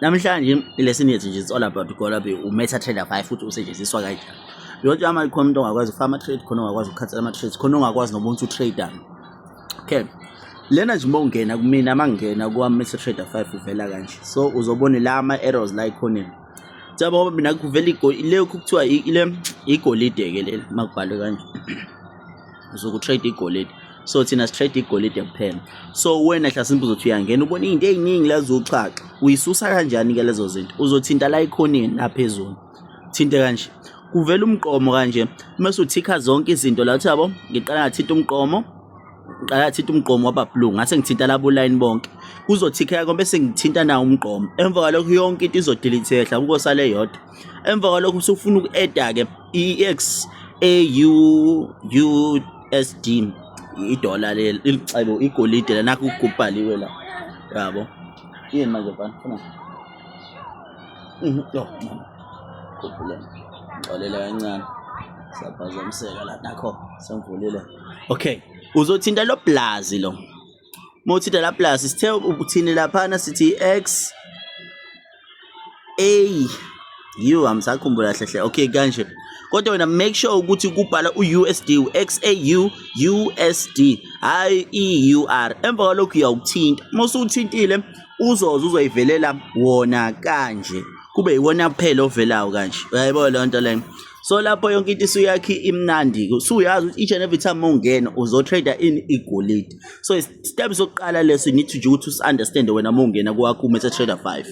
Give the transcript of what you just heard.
Namhlanje ilesson yethu nje it's all about ukugolabe uMetaTrader 5 futhi usetshenziswa kanjani. Yonke ama khona umuntu ongakwazi ukufama trade, khona ongakwazi ukukhansela ama trades, khona ongakwazi nobuntu utrader. Okay. Lena nje mongena kumina mangena kwa MetaTrader 5 uvela kanje. So uzobona la ama errors la ikhona. Njalo mina kuvela ile kuthiwa ile igolide ke le makubhalwe kanje. Uzokutrade igolide. So thina straight igolide kuphela. So wena hlasimbe uzothi uyangena ubona izinto eziningi la zoxhaxa uyisusa kanjani ke lezo zinto uzothinta la ikhonini naphezulu thinte kanje kuvela umqomo kanje mase uthika zonke izinto la uthi yabo ngiqala ngathinta umqomo waba blue ngase ngithinta labo line bonke kuzothika yako bese ngithinta nawo umqomo emva kwalokho yonke into izodelete ukosale yodwa emva kwalokho usufuna uku-add ke EXAUUSD idola leli ilicebo igolide la nakho ukubhaliwe la yabo yini manje bani khona yo kopuleni ngolela kancane saphazamiseka la nakho sangivulile okay uzothinta lo plus lo mawuthinta la plus sithe uthini lapha sithi X A U amsakhumbula hle okay kanje kodwa wena make sure ukuthi kubhala uUSD XAU USD hayi EUR emva kwalokho uyawuthinta mase uthintile uzoyivelela wona kanje kube yiwona kuphela ovelayo kanje uyayibona le nto le so lapho yonke into isuyakhi imnandi usuyazi ukuthi each and every time ungena uzotrader in igolide so step sokuqala leso you need to do to understand wena mawungena kwakho uMetaTrader 5